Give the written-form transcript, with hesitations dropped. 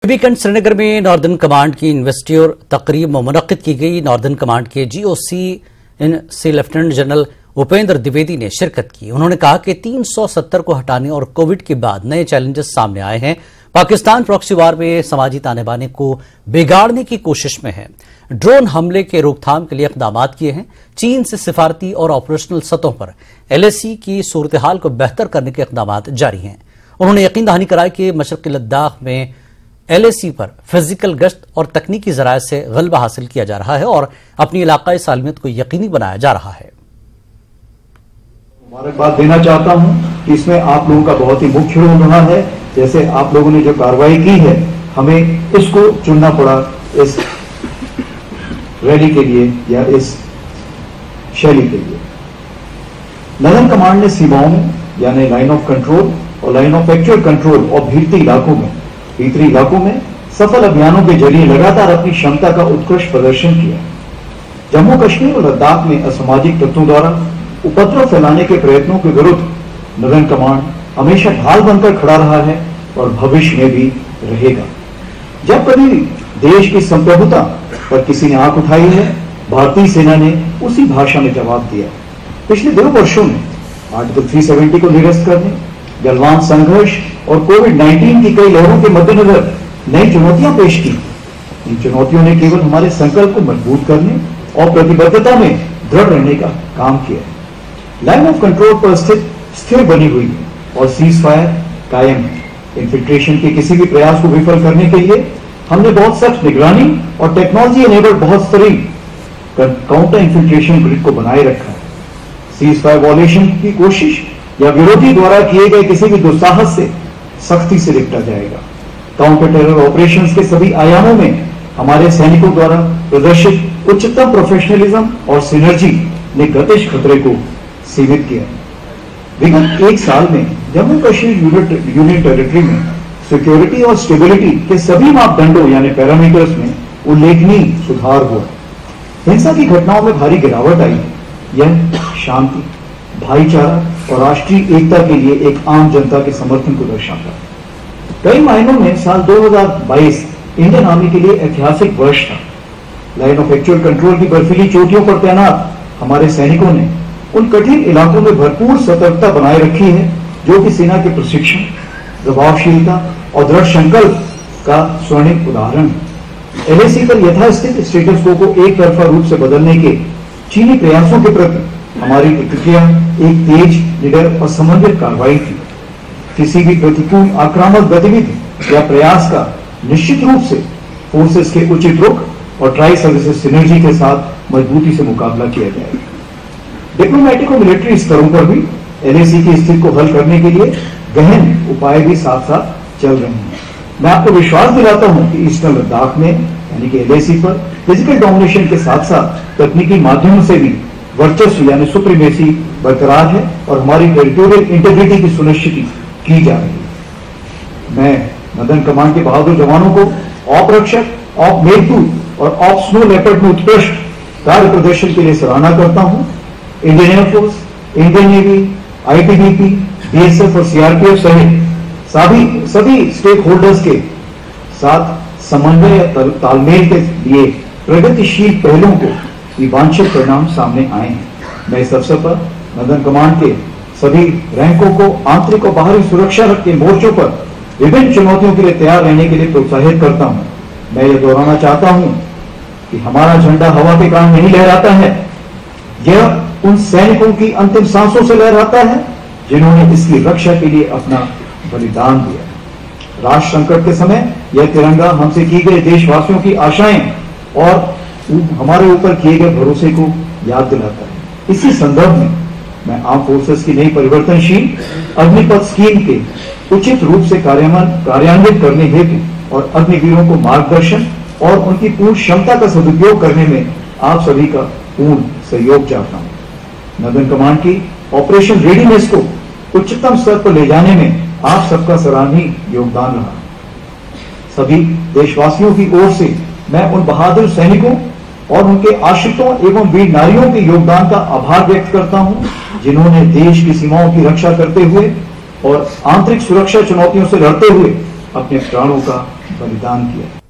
Weekend Srinagar में northern command की इन्वेस्टियोर तकरीब मुनक्किद की गई। नॉर्दर्न कमांड के GOC से लेफ्टिनेंट जनरल उपेंद्र द्विवेदी ने शिरकत की। उन्होंने कहा कि 370 को हटाने और कोविड के बाद नए चैलेंजेस सामने आए हैं। पाकिस्तान प्रॉक्सी वार में समाजी ताने बाने को बिगाड़ने की कोशिश में है। ड्रोन हमले के रोकथाम के लिए इक़दाम किए हैं। चीन से सिफारती और ऑपरेशनल सतहों पर LAC की सूरत हाल को बेहतर करने के इक़दाम जारी हैं। उन्होंने यकीन दहानी कराया कि मशरक़ी लद्दाख में LAC पर फिजिकल गश्त और तकनीकी ज़राए से गलबा हासिल किया जा रहा है और अपनी इलाकाई सालमियत को यकीनी बनाया जा रहा है। मुबारकबाद देना चाहता हूं कि इसमें आप लोगों का बहुत ही मुख्य रोल रहा है। जैसे आप लोगों ने जो कार्रवाई की है, हमें इसको चुनना पड़ा इस रैली के लिए या इस शैली के लिए। नॉर्दर्न कमांड ने सीमाओं में यानी लाइन ऑफ कंट्रोल और लाइन ऑफ एक्चुअल कंट्रोल और भीतरी इलाकों में सफल अभियानों के जरिए लगातार अपनी क्षमता का उत्कृष्ट प्रदर्शन किया। जम्मू कश्मीर और लद्दाख में असामाजिक तत्वों द्वारा उपद्रव फैलाने के प्रयत्नों के विरुद्ध नॉर्दर्न कमांड हमेशा ढाल बनकर खड़ा रहा है और भविष्य में भी रहेगा। जब कभी देश की संप्रभुता पर किसी ने आंख उठाई है, भारतीय सेना ने उसी भाषा में जवाब दिया। पिछले 2 वर्षों में आर्टिकल 370 को निरस्त करने, गलवान संघर्ष और कोविड-19 की कई लहरों के मद्देनजर नई चुनौतियां पेश की। इन चुनौतियों ने केवल हमारे संकल्प को मजबूत करने और प्रतिबद्धता में दृढ़ रहने का काम किया है। लाइन ऑफ कंट्रोल पर स्थिर बनी हुई और सीज फायर कायम है। इन्फिल्ट्रेशन के किसी भी प्रयास को विफल करने के लिए हमने बहुत सख्त निगरानी और टेक्नोलॉजी एनेबल्ड बहुत स्तरीय काउंटर इन्फिल्ट्रेशन ग्रिड को बनाए रखा है। सीज फायर वॉलेशन की कोशिश या विरोधी द्वारा किए गए किसी भी दुस्साहस से सख्ती से निपटा जाएगा। काउंटर टेरर ऑपरेशंस के सभी आयामों में हमारे सैनिकों द्वारा प्रदर्शित उच्चतम प्रोफेशनलिज्म और सिनर्जी ने गतिज खतरे को सीमित किया। विगत 1 साल में जम्मू कश्मीर यूनियन टेरिटरी में सिक्योरिटी और स्टेबिलिटी के सभी मापदंडों यानी पैरामीटर्स में उल्लेखनीय सुधार हुआ। हिंसा की घटनाओं में भारी गिरावट आई। यह शांति, भाईचारा और राष्ट्रीय एकता के लिए एक आम जनता के समर्थन को दर्शाता है। कई मायनों में साल 2022 इंडियन आर्मी के लिए ऐतिहासिक वर्ष था। लाइन ऑफ एक्चुअल कंट्रोल की बर्फीली चोटियों पर तैनात हमारे सैनिकों ने उन कठिन इलाकों में भरपूर सतर्कता बनाए रखी है, जो कि सेना के प्रशिक्षण, प्रभावशीलता और दृढ़ संकल्प का स्वर्णिम उदाहरण है। LAC पर यथास्थित स्टेटस को एक तरफा रूप से बदलने के चीनी प्रयासों के प्रति हमारी प्रतिक्रिया एक तेज, निडर और समन्वित कार्रवाई थी। किसी भी प्रतिकूल आक्रामक गतिविधि या प्रयास का निश्चित रूप से फोर्सेस के उचित रुख और ट्राई सर्विसेज सिनर्जी के साथ मजबूती से मुकाबला किया जाएगा। डिप्लोमेटिक और मिलिट्री स्तरों पर भी LAC की स्थिति को हल करने के लिए गहन उपाय भी साथ साथ चल रहे हैं। मैं आपको विश्वास दिलाता हूं कि ईस्टर्न लद्दाख में यानी कि LAC पर फिजिकल डोमिनेशन के साथ साथ तकनीकी माध्यमों से भी वर्चस्व यानी सुप्रीमेसी बरकरार है और हमारी टेरिटोरियल इंटीग्रिटी की सुनिश्चित की जा रही है। मैं नॉर्दर्न कमांड के बहादुर जवानों को ऑप रक्षक, ऑप मेघदूत और ऑप स्नो लेपर्ड में उत्कृष्ट कार्य प्रदर्शन के लिए सराहना करता हूं। Indian air force, Indian navy, ITBP, BSF और CRPF सहित सभी स्टेक होल्डर्स के साथ समन्वय तालमेल के लिए प्रगतिशील पहलों को ये वांछित परिणाम सामने आए हैं। मैं इस अवसर पर नॉर्दर्न कमांड के सभी रैंकों को आंतरिक और बाहरी सुरक्षा के मोर्चों पर विभिन्न चुनौतियों के लिए तैयार रहने के लिए प्रोत्साहित करता हूं। मैं ये दोहराना चाहता हूं कि हमारा झंडा हवा के कारण नहीं लहराता है, यह उन सैनिकों की अंतिम सांसों से लहराता है जिन्होंने इसकी रक्षा के लिए अपना बलिदान दिया। राष्ट्र संकट के समय यह तिरंगा हमसे की गई देशवासियों की आशाएं और हमारे ऊपर किए गए भरोसे को याद दिलाता है। इसी संदर्भ में मैं आर्म फोर्सेस की नई परिवर्तनशील अग्निपथ स्कीम के उचित रूप से कार्यान्वित करने हेतु और अग्निवीरों को मार्गदर्शन और उनकी पूर्ण क्षमता का सदुपयोग करने में आप सभी का पूर्ण सहयोग चाहता हूं। नॉर्दर्न कमांड की ऑपरेशन रेडीनेस को उच्चतम स्तर पर ले जाने में आप सबका सराहनीय योगदान रहा। सभी देशवासियों की ओर से मैं उन बहादुर सैनिकों और उनके आश्रितों एवं वीर नारियों के योगदान का आभार व्यक्त करता हूं, जिन्होंने देश की सीमाओं की रक्षा करते हुए और आंतरिक सुरक्षा चुनौतियों से लड़ते हुए अपने प्राणों का बलिदान किया।